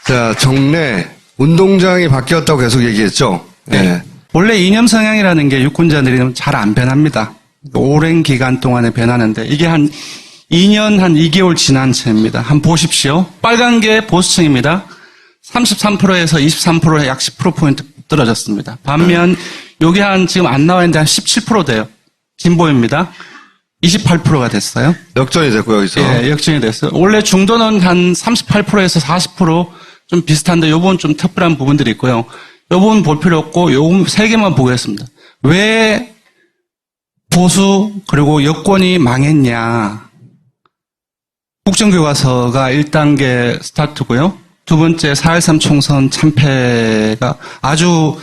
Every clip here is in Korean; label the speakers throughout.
Speaker 1: 자, 정례 운동장이 바뀌었다고 계속 얘기했죠.
Speaker 2: 네.
Speaker 1: 네.
Speaker 2: 원래 이념 성향이라는 게 유권자들이 잘 안 변합니다. 오랜 기간 동안에 변하는데 이게 한 2년 한 2개월 지난 채입니다. 한번 보십시오. 빨간 게 보수층입니다. 33%에서 23%에 약 10%포인트 떨어졌습니다. 반면 요게 한 지금 안 나와 있는데 한 17% 돼요. 진보입니다. 28%가 됐어요.
Speaker 1: 역전이 됐고 여기서.
Speaker 2: 예, 역전이 됐어요. 원래 중도는 한 38%에서 40%좀 비슷한데 요 부분 좀 특별한 부분들이 있고요. 요 부분 볼 필요 없고 요 세 개만 보겠습니다. 왜 보수 그리고 여권이 망했냐. 국정교과서가 1단계 스타트고요. 두 번째 4.13 총선 참패가 아주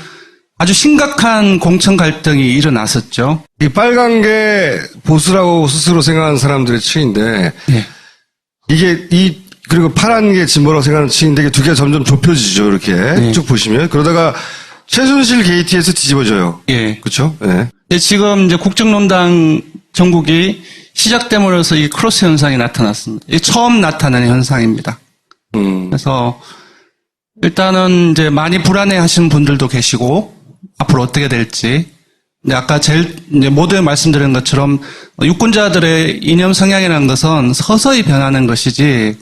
Speaker 2: 심각한 공천 갈등이 일어났었죠.
Speaker 1: 이 빨간 게 보수라고 스스로 생각하는 사람들의 층인데,
Speaker 2: 예.
Speaker 1: 그리고 파란 게 진보라고 생각하는 층인데, 이게 두 개가 점점 좁혀지죠, 이렇게.
Speaker 2: 네.
Speaker 1: 쭉 보시면. 그러다가 최순실 게이트에서 뒤집어져요.
Speaker 2: 예.
Speaker 1: 그쵸? 예.
Speaker 2: 예, 지금 이제 국정농단 전국이 시작됨으로써 이 크로스 현상이 나타났습니다. 이게 처음 나타나는 현상입니다. 그래서 일단은 이제 많이 불안해 하시는 분들도 계시고, 앞으로 어떻게 될지. 아까 이제 모두에 말씀드린 것처럼 유권자들의 이념 성향이라는 것은 서서히 변하는 것이지,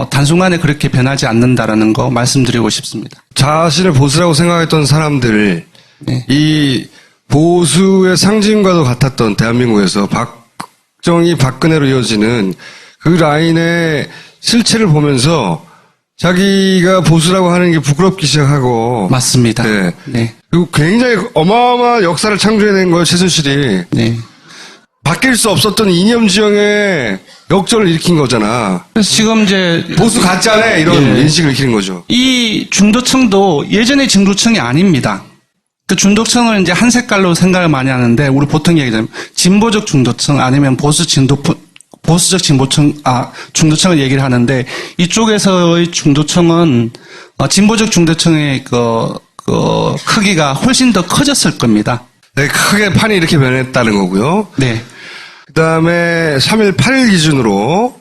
Speaker 2: 단순간에 그렇게 변하지 않는다라는 거 말씀드리고 싶습니다.
Speaker 1: 자신을 보수라고 생각했던 사람들,
Speaker 2: 네.
Speaker 1: 이 보수의 상징과도 같았던 대한민국에서 박정희, 박근혜로 이어지는 그 라인의 실체를 보면서 자기가 보수라고 하는 게 부끄럽기 시작하고.
Speaker 2: 맞습니다.
Speaker 1: 네.
Speaker 2: 네.
Speaker 1: 그리고 굉장히 어마어마한 역사를 창조해낸 거예요, 최순실이.
Speaker 2: 네.
Speaker 1: 바뀔 수 없었던 이념 지형의 역전을 일으킨 거잖아.
Speaker 2: 그래서 지금 이제
Speaker 1: 보수 가짜네, 이런
Speaker 2: 예.
Speaker 1: 인식을 일으키는 거죠.
Speaker 2: 이 중도층도 예전의 중도층이 아닙니다. 그 중도층을 이제 한 색깔로 생각을 많이 하는데, 우리 보통 얘기하자면 진보적 중도층 아니면 보수적 중도층을 얘기를 하는데, 이쪽에서의 중도층은 진보적 중도층의 그 크기가 훨씬 더 커졌을 겁니다.
Speaker 1: 네, 크게 판이 이렇게 변했다는 거고요.
Speaker 2: 네.
Speaker 1: 그 다음에 3일 8일 기준으로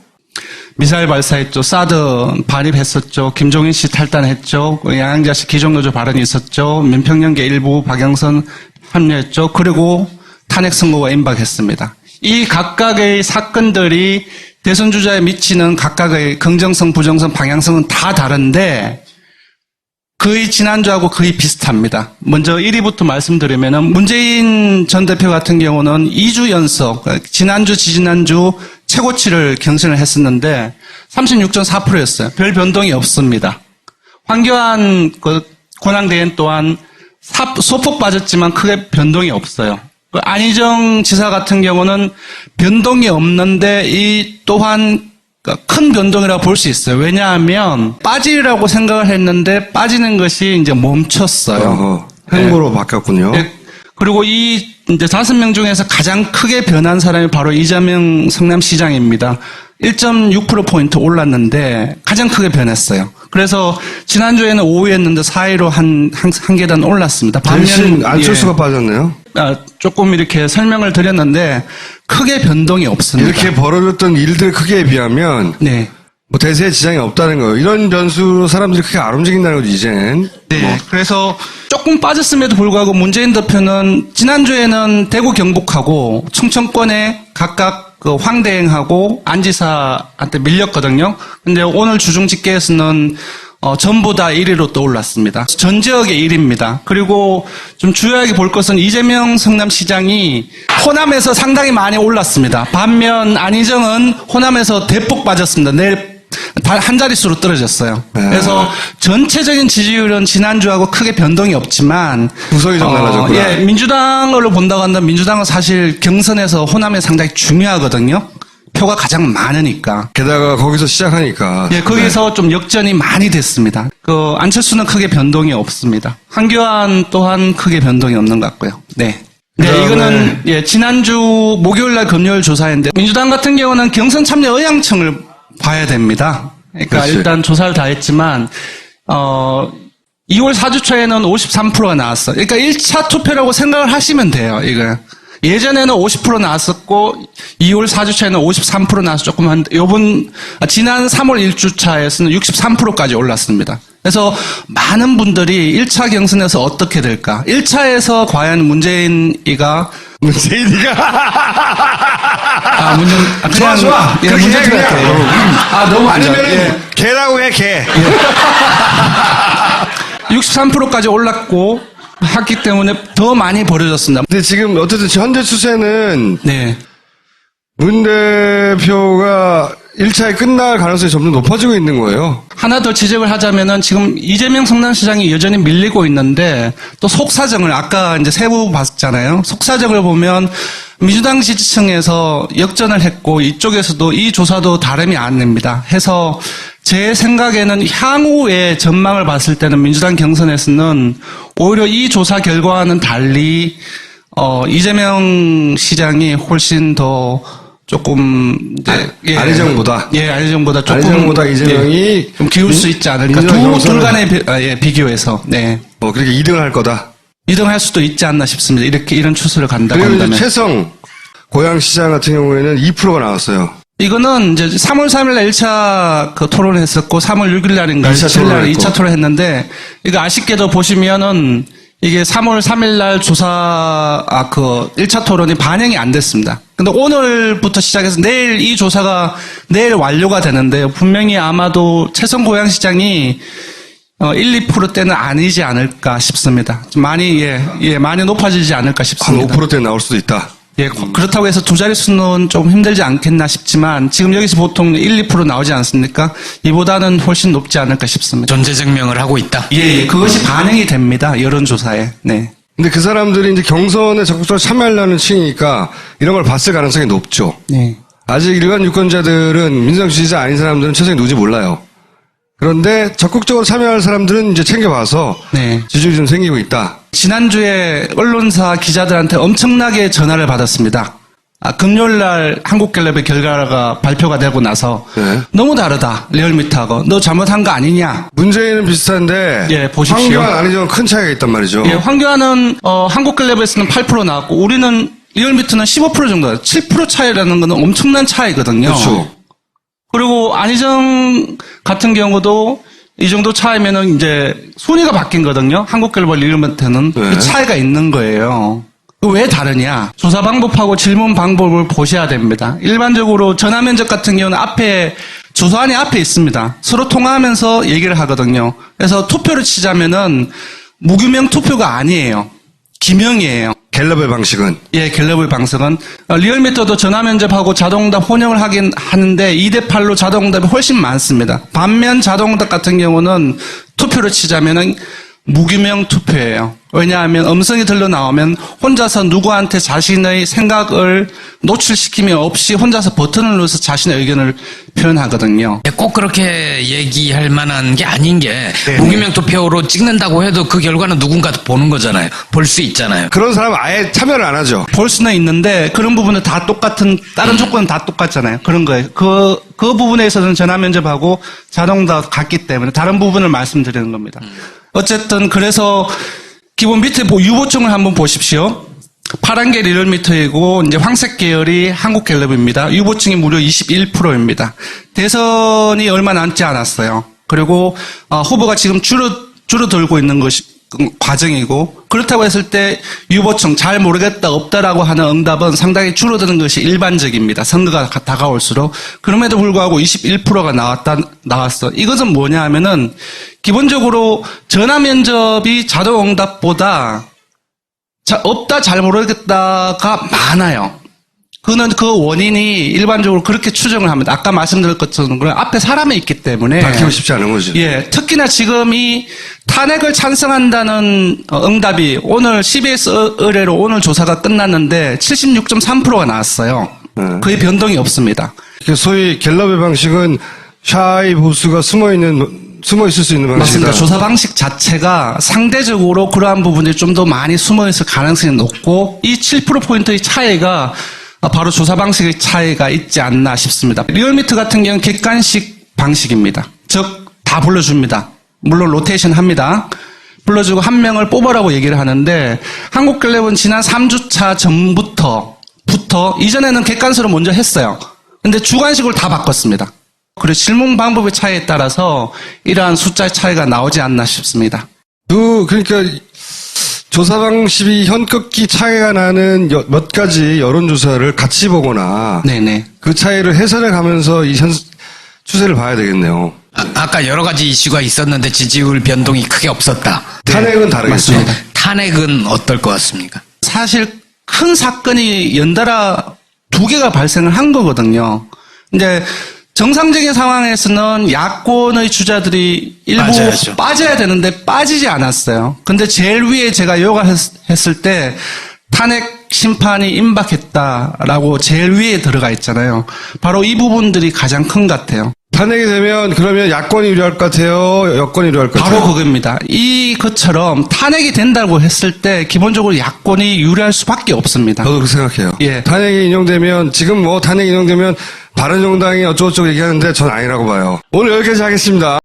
Speaker 2: 미사일 발사했죠. 사드 반입했었죠. 김종인 씨 탈단했죠. 양양자 씨 기종노조 발언이 있었죠. 민평연계 일부 박영선 합류했죠. 그리고 탄핵 선고가 임박했습니다. 이 각각의 사건들이 대선 주자에 미치는 각각의 긍정성, 부정성, 방향성은 다 다른데 거의 지난주하고 거의 비슷합니다. 먼저 1위부터 말씀드리면은 문재인 전 대표 같은 경우는 2주 연속, 지난주, 지지난주 최고치를 경신을 했었는데 36.4%였어요. 별 변동이 없습니다. 황교안 권한대행 또한 소폭 빠졌지만 크게 변동이 없어요. 안희정 지사 같은 경우는 변동이 없는데 이 또한 큰 변동이라고 볼 수 있어요. 왜냐하면 빠지라고 생각을 했는데 빠지는 것이 이제 멈췄어요.
Speaker 1: 행보로 바뀌었군요.
Speaker 2: 네. 그리고 이 이제 5명 중에서 가장 크게 변한 사람이 바로 이재명 성남시장입니다. 1.6%포인트 올랐는데 가장 크게 변했어요. 그래서 지난주에는 5위였는데 4위로 한 계단 올랐습니다.
Speaker 1: 대신 안철수가 빠졌네요.
Speaker 2: 조금 이렇게 설명을 드렸는데 크게 변동이 없습니다.
Speaker 1: 이렇게 벌어졌던 일들 크기에 비하면
Speaker 2: 네.
Speaker 1: 뭐 대세에 지장이 없다는 거예요. 이런 변수로 사람들이 크게 안 움직인다는 거죠, 이제는.
Speaker 2: 네. 그래서 조금 빠졌음에도 불구하고 문재인 대표는 지난주에는 대구 경북하고 충청권에 각각 그 황대행하고 안지사한테 밀렸거든요. 근데 오늘 주중 집계에서는 전부 다 1위로 떠올랐습니다. 전 지역의 1위입니다. 그리고 좀 주요하게 볼 것은 이재명 성남시장이 호남에서 상당히 많이 올랐습니다. 반면 안희정은 호남에서 대폭 빠졌습니다. 내일 한 자릿수로 떨어졌어요.
Speaker 1: 그래서
Speaker 2: 전체적인 지지율은 지난주하고 크게 변동이 없지만
Speaker 1: 구석이 좀 달라졌구나.
Speaker 2: 예, 민주당으로 본다고 한다면 민주당은 사실 경선에서 호남에 상당히 중요하거든요. 표가 가장 많으니까.
Speaker 1: 게다가 거기서 시작하니까.
Speaker 2: 예, 거기서 좀 역전이 많이 됐습니다. 안철수는 크게 변동이 없습니다. 황교안 또한 크게 변동이 없는 것 같고요. 네. 네, 이거는 지난주 목요일 날 금요일 조사인데 민주당 같은 경우는 경선 참여 의향청을 봐야 됩니다. 그러니까
Speaker 1: 그렇지.
Speaker 2: 일단 조사를 다 했지만 2월 4주 초에는 53%가 나왔어요. 그러니까 1차 투표라고 생각을 하시면 돼요. 이거 예전에는 50% 나왔었고 2월 4주차에는 53% 나와서 조금 한데 지난 3월 1주차에서는 63%까지 올랐습니다. 그래서 많은 분들이 1차 경선에서 어떻게 될까? 1차에서 과연 문재인이가
Speaker 1: 좋아, 좋아.
Speaker 2: 예,
Speaker 1: 그렇게
Speaker 2: 문제
Speaker 1: 해, 그냥.
Speaker 2: 드릴게요. 너무 안 좋아.
Speaker 1: 아니면은 개라고 해, 개.
Speaker 2: 63%까지 올랐고 했기 때문에 더 많이 벌어졌습니다.
Speaker 1: 근데 지금 어쨌든 현재 추세는
Speaker 2: 네.
Speaker 1: 문 대표가 1차에 끝날 가능성이 점점 높아지고 있는 거예요.
Speaker 2: 하나 더 지적을 하자면은 지금 이재명 성남시장이 여전히 밀리고 있는데 또 속사정을 아까 이제 세부 봤잖아요. 속사정을 보면 민주당 지지층에서 역전을 했고 이쪽에서도 이 조사도 다름이 안 납니다. 해서 제 생각에는 향후의 전망을 봤을 때는 민주당 경선에서는 오히려 이 조사 결과와는 달리 이재명 시장이 훨씬 더 조금 이제
Speaker 1: 안희정보다
Speaker 2: 안희정보다 조금
Speaker 1: 안희정보다 이재명이
Speaker 2: 좀 기울 수 있지 않을까. 둘 간의 비교해서
Speaker 1: 그렇게 2등을 할 거다.
Speaker 2: 2등 할 수도 있지 않나 싶습니다. 이런 추세를 간다고
Speaker 1: 그리고
Speaker 2: 한다면.
Speaker 1: 이제 최성 고양시장 같은 경우에는 2%가 나왔어요.
Speaker 2: 이거는 이제 3월 3일 날 1차 토론을 했었고 3월 6일 날인가 7일 날 2차 토론을 했는데 이거 아쉽게도 보시면은 이게 3월 3일 날 1차 토론이 반영이 안 됐습니다. 근데 오늘부터 시작해서 내일 이 조사가 내일 완료가 되는데 분명히 아마도 최성 고양시장이 1, 2%대는 아니지 않을까 싶습니다. 좀 많이 많이 높아지지 않을까 싶습니다.
Speaker 1: 한 5%대 나올 수도 있다.
Speaker 2: 그렇다고 해서 두 자릿수는 좀 힘들지 않겠나 싶지만 지금 여기서 보통 1, 2% 나오지 않습니까? 이보다는 훨씬 높지 않을까 싶습니다.
Speaker 3: 존재 증명을 하고 있다.
Speaker 2: 그것이 반영이 됩니다. 여론조사에. 네.
Speaker 1: 근데 그 사람들이 이제 경선에 적극적으로 참여하려는 층이니까 이런 걸 봤을 가능성이 높죠.
Speaker 2: 네.
Speaker 1: 아직 일반 유권자들은 민주당 지지자 아닌 사람들은 최성이 누군지 몰라요. 그런데 적극적으로 참여할 사람들은 이제 챙겨봐서
Speaker 2: 네.
Speaker 1: 지지율이 좀 생기고 있다.
Speaker 2: 지난주에 언론사 기자들한테 엄청나게 전화를 받았습니다. 금요일 날 한국갤럽의 결과가 발표가 되고 나서
Speaker 1: 네.
Speaker 2: 너무 다르다. 리얼미터하고. 너 잘못한 거 아니냐.
Speaker 1: 문제는 비슷한데
Speaker 2: 보십시오.
Speaker 1: 황교안 안희정은 큰 차이가 있단 말이죠.
Speaker 2: 황교안은 한국갤럽에서는 8% 나왔고 우리는 리얼미터는 15% 정도. 7% 차이라는 건 엄청난 차이거든요.
Speaker 1: 그렇죠.
Speaker 2: 그리고 안희정 같은 경우도 이 정도 차이면은 이제 순위가 바뀐 거거든요. 한국갤럽과 리얼미터는
Speaker 1: 네.
Speaker 2: 그 차이가 있는 거예요. 왜 다르냐? 조사 방법하고 질문 방법을 보셔야 됩니다. 일반적으로 전화 면접 같은 경우는 조사안이 앞에 있습니다. 서로 통화하면서 얘기를 하거든요. 그래서 투표를 치자면은 무규명 투표가 아니에요. 기명이에요.
Speaker 1: 갤럽의 방식은?
Speaker 2: 갤럽의 방식은 리얼미터도 전화 면접하고 자동응답 혼용을 하긴 하는데 2대8로 자동응답이 훨씬 많습니다. 반면 자동응답 같은 경우는 투표를 치자면은 무규명 투표예요. 왜냐하면 음성이 들려 나오면 혼자서 누구한테 자신의 생각을 노출시키면 없이 혼자서 버튼을 눌러서 자신의 의견을 표현하거든요.
Speaker 3: 꼭 그렇게 얘기할 만한 게 아닌 게 무기명 투표로 찍는다고 해도 그 결과는 누군가 보는 거잖아요. 볼 수 있잖아요.
Speaker 1: 그런 사람은 아예 참여를 안 하죠.
Speaker 2: 볼 수는 있는데 그런 부분은 다 다른 조건은 다 똑같잖아요. 그런 거예요. 그 부분에서는 전화 면접하고 자동응답 같기 때문에 다른 부분을 말씀드리는 겁니다. 어쨌든 그래서 기본 밑에 유보층을 한번 보십시오. 파란 게 리얼미터이고 이제 황색 계열이 한국갤럽입니다. 유보층이 무려 21%입니다. 대선이 얼마 남지 않았어요. 그리고 후보가 지금 줄어들고 있는 것이 과정이고 그렇다고 했을 때 유보층 잘 모르겠다 없다라고 하는 응답은 상당히 줄어드는 것이 일반적입니다. 선거가 다가올수록. 그럼에도 불구하고 21%가 나왔어. 이것은 뭐냐 하면은 기본적으로 전화 면접이 자동 응답보다 없다 잘 모르겠다가 많아요. 그 원인이 일반적으로 그렇게 추정을 합니다. 아까 말씀드린 것처럼 앞에 사람이 있기 때문에.
Speaker 1: 밝히고 싶지 않은 거죠.
Speaker 2: 특히나 지금 이 탄핵을 찬성한다는 응답이 오늘 CBS 의뢰로 오늘 조사가 끝났는데 76.3%가 나왔어요. 거의 변동이 없습니다.
Speaker 1: 소위 갤럽의 방식은 샤이 보수가 숨어 있을 수 있는 방식이다.
Speaker 2: 맞습니다. 조사 방식 자체가 상대적으로 그러한 부분들이 좀 더 많이 숨어 있을 가능성이 높고 이 7%포인트의 차이가 바로 조사 방식의 차이가 있지 않나 싶습니다. 리얼미터 같은 경우는 객관식 방식입니다. 즉, 다 불러줍니다. 물론 로테이션 합니다. 불러주고 한 명을 뽑으라고 얘기를 하는데 한국갤럽은 지난 3주차 전부터 이전에는 객관수로 먼저 했어요. 근데 주관식으로 다 바꿨습니다. 그리고 질문 방법의 차이에 따라서 이러한 숫자의 차이가 나오지 않나 싶습니다.
Speaker 1: 그러니까 조사 방식이 현격히 차이가 나는 몇 가지 여론조사를 같이 보거나
Speaker 2: 네네.
Speaker 1: 그 차이를 해설해 가면서 이 추세를 봐야 되겠네요.
Speaker 3: 아까 여러 가지 이슈가 있었는데 지지율 변동이 크게 없었다.
Speaker 1: 탄핵은 다르겠죠.
Speaker 2: 맞습니다.
Speaker 3: 탄핵은 어떨 것 같습니까?
Speaker 2: 사실 큰 사건이 연달아 2개가 발생을 한 거거든요. 근데 정상적인 상황에서는 야권의 주자들이 일부
Speaker 3: 맞아야죠.
Speaker 2: 빠져야 되는데 빠지지 않았어요. 근데 제일 위에 제가 요구했을 때 탄핵 심판이 임박했다라고 제일 위에 들어가 있잖아요. 바로 이 부분들이 가장 큰 것 같아요.
Speaker 1: 탄핵이 되면 그러면 야권이 유리할 것 같아요? 여권이 유리할 것 같아요?
Speaker 2: 바로 그겁니다. 이것처럼 탄핵이 된다고 했을 때 기본적으로 야권이 유리할 수밖에 없습니다.
Speaker 1: 저도 그렇게 생각해요.
Speaker 2: 예.
Speaker 1: 탄핵이 인용되면 지금 탄핵이 인용되면 바른정당이 어쩌고저쩌고 얘기하는데 전 아니라고 봐요. 오늘 여기까지 하겠습니다.